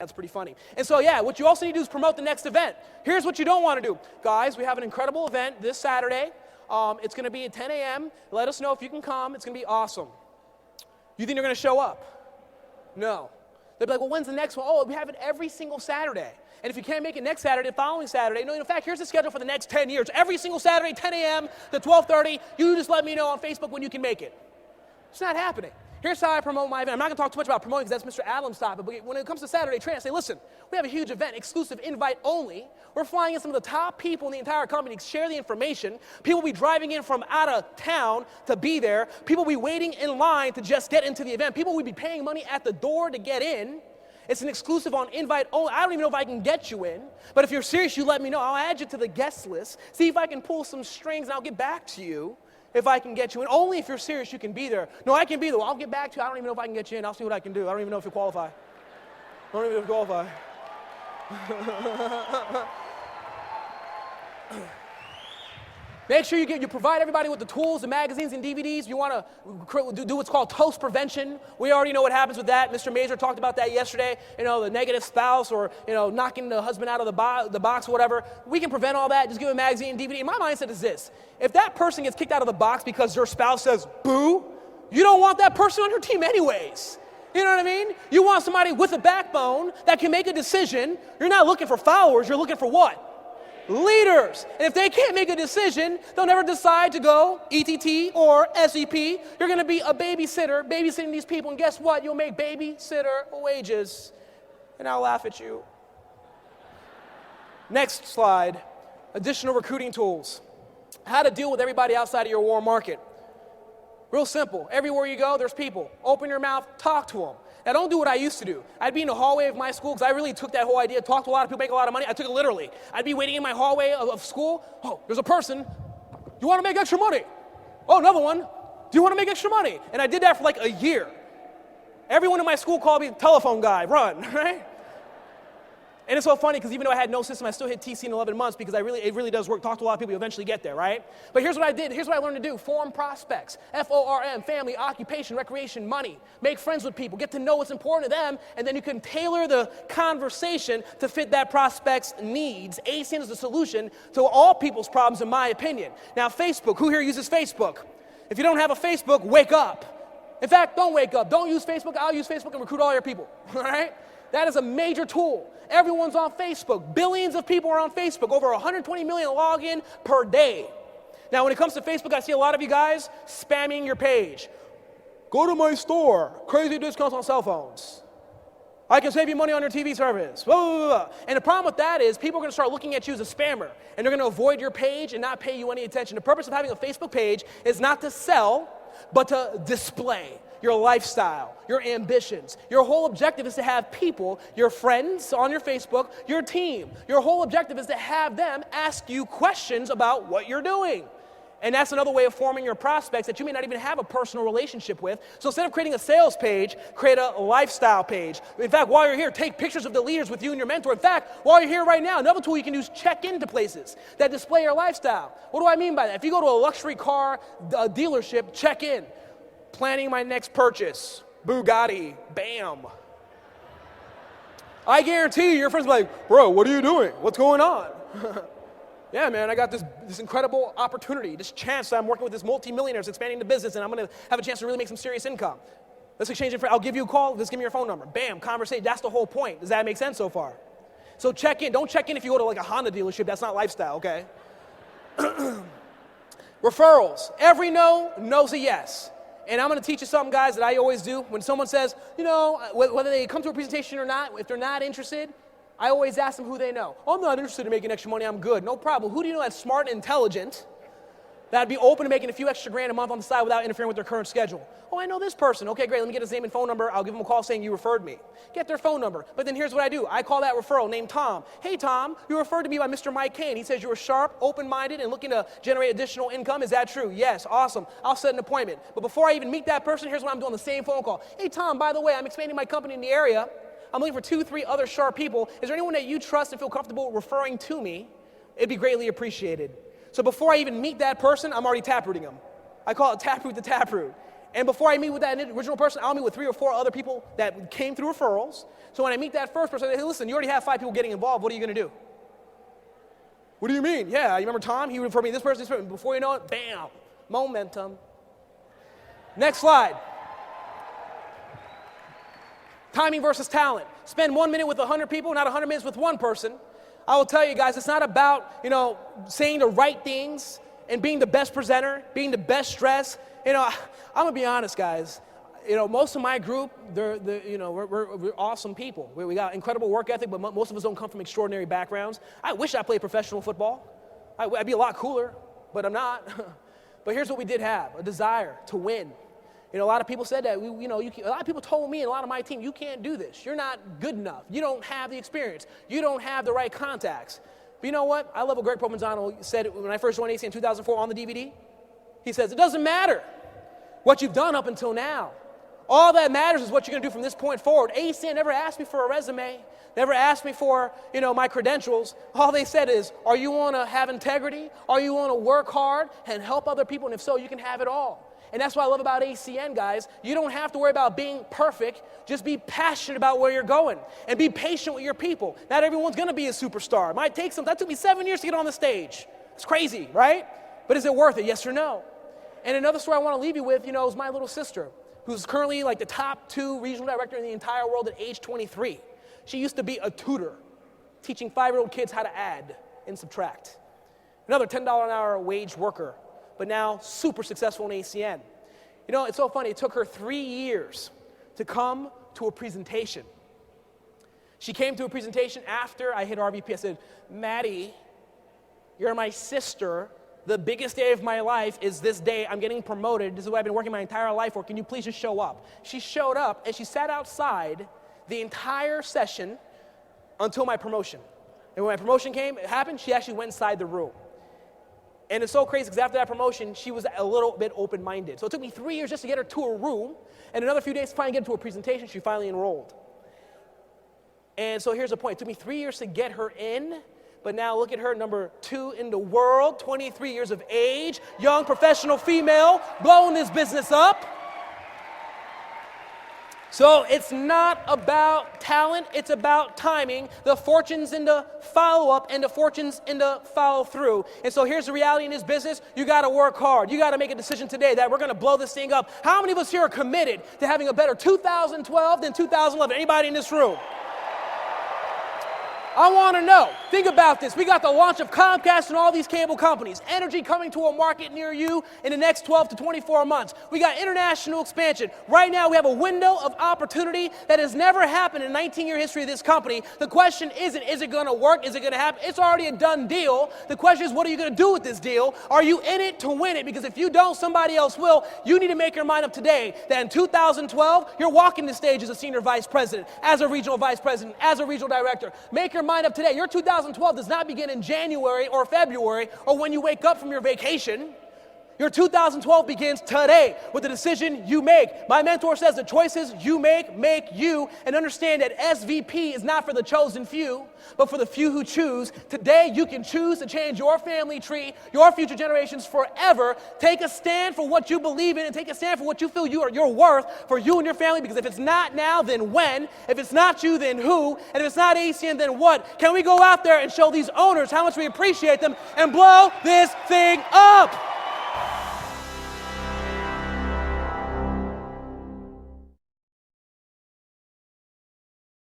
That's pretty funny. And so, yeah, what you also need to do is promote the next event. Here's what you don't want to do. Guys, we have an incredible event this Saturday. It's going to be at 10 a.m. Let us know if you can come. It's going to be awesome. You think they're going to show up? No. They'll be like, well, when's the next one? Oh, we have it every single Saturday. And if you can't make it next Saturday, the following Saturday, no, in fact, here's the schedule for the next 10 years. Every single Saturday, 10 a.m. to 12:30, you just let me know on Facebook when you can make it. It's not happening. Here's how I promote my event. I'm not going to talk too much about promoting because that's Mr. Adlam's topic, but when it comes to Saturday training, I say, listen, we have a huge event, exclusive invite only. We're flying in some of the top people in the entire company to share the information. People will be driving in from out of town to be there. People will be waiting in line to just get into the event. People will be paying money at the door to get in. It's an exclusive on invite only. I don't even know if I can get you in, but if you're serious, you let me know. I'll add you to the guest list, see if I can pull some strings, and I'll get back to you if I can get you in. Only if you're serious, you can be there. No, I can be there. Well, I'll get back to you. I don't even know if I can get you in. I'll see what I can do. I don't even know if you qualify. I don't even know if you qualify. Make sure you provide everybody with the tools, the magazines, and DVDs. You want to do what's called toast prevention. We already know what happens with that. Mr. Mazur talked about that yesterday. The negative spouse or, knocking the husband out of the box or whatever. We can prevent all that. Just give a magazine and DVD. And my mindset is this. If that person gets kicked out of the box because their spouse says, boo, you don't want that person on your team anyways. You know what I mean? You want somebody with a backbone that can make a decision. You're not looking for followers. You're looking for what? Leaders. And if they can't make a decision, they'll never decide to go ETT or SEP. You're going to be a babysitter, babysitting these people, and guess what? You'll make babysitter wages, and I'll laugh at you. Next slide, additional recruiting tools. How to deal with everybody outside of your warm market. Real simple. Everywhere you go, there's people. Open your mouth, talk to them. Now, don't do what I used to do. I'd be in the hallway of my school because I really took that whole idea, talk to a lot of people, make a lot of money. I took it literally. I'd be waiting in my hallway of school. Oh, there's a person. You want to make extra money? Oh, another one. Do you want to make extra money? And I did that for like a year. Everyone in my school called me the telephone guy. Run, right? And it's so funny because even though I had no system, I still hit TC in 11 months because it really does work. Talk to a lot of people, you eventually get there, right? But here's what I did. Here's what I learned to do. Form prospects. FORM, family, occupation, recreation, money. Make friends with people. Get to know what's important to them, and then you can tailor the conversation to fit that prospect's needs. ACN is the solution to all people's problems, in my opinion. Now, Facebook. Who here uses Facebook? If you don't have a Facebook, wake up. In fact, don't wake up. Don't use Facebook. I'll use Facebook and recruit all your people, all right? That is a major tool. Everyone's on Facebook. Billions of people are on Facebook. Over 120 million log in per day. Now, when it comes to Facebook, I see a lot of you guys spamming your page. Go to my store. Crazy discounts on cell phones. I can save you money on your TV service. Blah, blah, blah. And the problem with that is people are going to start looking at you as a spammer, and they're going to avoid your page and not pay you any attention. The purpose of having a Facebook page is not to sell, but to display your lifestyle, your ambitions. Your whole objective is to have people, your friends on your Facebook, your team. Your whole objective is to have them ask you questions about what you're doing. And that's another way of forming your prospects that you may not even have a personal relationship with. So instead of creating a sales page, create a lifestyle page. In fact, while you're here, take pictures of the leaders with you and your mentor. In fact, while you're here right now, another tool you can do is check into places that display your lifestyle. What do I mean by that? If you go to a luxury car dealership, check in. Planning my next purchase. Bugatti. Bam. I guarantee you, your friends will be like, bro, what are you doing? What's going on? Yeah, man, I got this incredible opportunity, this chance that I'm working with this multi-millionaires expanding the business, and I'm going to have a chance to really make some serious income. Let's exchange it. I'll give you a call. Just give me your phone number. Bam, conversation. That's the whole point. Does that make sense so far? So check in. Don't check in if you go to like a Honda dealership. That's not lifestyle, okay? Referrals. Every no knows a yes. And I'm going to teach you something, guys, that I always do. When someone says, whether they come to a presentation or not, if they're not interested, I always ask them who they know. Oh, I'm not interested in making extra money. I'm good. No problem. Who do you know that's smart and intelligent that'd be open to making a few extra grand a month on the side without interfering with their current schedule? Oh, I know this person. Okay, great. Let me get his name and phone number. I'll give him a call saying you referred me. Get their phone number. But then here's what I do. I call that referral named Tom. Hey, Tom, you referred to me by Mr. Mike Kane. He says you were sharp, open-minded, and looking to generate additional income. Is that true? Yes. Awesome. I'll set an appointment. But before I even meet that person, here's what I'm doing, the same phone call. Hey, Tom, by the way, I'm expanding my company in the area. I'm looking for 2-3 other sharp people. Is there anyone that you trust and feel comfortable referring to me? It'd be greatly appreciated. So before I even meet that person, I'm already taprooting them. I call it taproot to taproot. And before I meet with that original person, I'll meet with 3 or 4 other people that came through referrals. So when I meet that first person, I say, hey, listen, you already have 5 people getting involved. What are you going to do? What do you mean? Yeah, you remember Tom? He referred me this person, this person. Before you know it, bam, momentum. Next slide. Timing versus talent. Spend 1 minute with 100 people, not 100 minutes with one person. I will tell you guys, it's not about, saying the right things and being the best presenter, being the best dressed. I'm gonna be honest, guys. Most of my group, we're awesome people. We got incredible work ethic, but most of us don't come from extraordinary backgrounds. I wish I played professional football. I'd be a lot cooler, but I'm not. But here's what we did have: a desire to win. A lot of people said that. A lot of people told me and a lot of my team, you can't do this. You're not good enough. You don't have the experience. You don't have the right contacts. But you know what? I love what Greg Provenzano said when I first joined ACN in 2004 on the DVD. He says, it doesn't matter what you've done up until now. All that matters is what you're going to do from this point forward. ACN never asked me for a resume, never asked me for, my credentials. All they said is, are you want to have integrity? Are you want to work hard and help other people? And if so, you can have it all. And that's what I love about ACN, guys. You don't have to worry about being perfect. Just be passionate about where you're going and be patient with your people. Not everyone's going to be a superstar. It might take some. That took me 7 years to get on the stage. It's crazy, right? But is it worth it? Yes or no? And another story I want to leave you with, is my little sister, who's currently like the top 2 regional director in the entire world at age 23. She used to be a tutor, teaching 5-year-old kids how to add and subtract. Another $10 an hour wage worker, but now super successful in ACN. It's so funny. It took her 3 years to come to a presentation. She came to a presentation after I hit RVP. I said, Maddie, you're my sister. The biggest day of my life is this day. I'm getting promoted. This is what I've been working my entire life for. Can you please just show up? She showed up, and she sat outside the entire session until my promotion. And when my promotion happened, she actually went inside the room. And it's so crazy because after that promotion, she was a little bit open-minded. So it took me 3 years just to get her to a room, and another few days to finally get her to a presentation. She finally enrolled. And so here's the point. It took me 3 years to get her in, but now look at her, number 2 in the world, 23 years of age, young professional female, blowing this business up. So it's not about talent, it's about timing. The fortune's in the follow-up and the fortune's in the follow-through. And so here's the reality in this business. You got to work hard. You got to make a decision today that we're going to blow this thing up. How many of us here are committed to having a better 2012 than 2011? Anybody in this room? I want to know. Think about this. We got the launch of Comcast and all these cable companies. Energy coming to a market near you in the next 12 to 24 months. We got international expansion. Right now, we have a window of opportunity that has never happened in the 19-year history of this company. The question isn't, is it going to work? Is it going to happen? It's already a done deal. The question is, what are you going to do with this deal? Are you in it to win it? Because if you don't, somebody else will. You need to make your mind up today that in 2012, you're walking the stage as a senior vice president, as a regional vice president, as a regional director. Make your mind up today. Your 2012 does not begin in January or February or when you wake up from your vacation. Your 2012 begins today with the decision you make. My mentor says the choices you make you, and understand that SVP is not for the chosen few, but for the few who choose. Today, you can choose to change your family tree, your future generations forever. Take a stand for what you believe in and take a stand for what you feel you're worth for you and your family, because if it's not now, then when? If it's not you, then who? And if it's not ACN, then what? Can we go out there and show these owners how much we appreciate them and blow this thing up?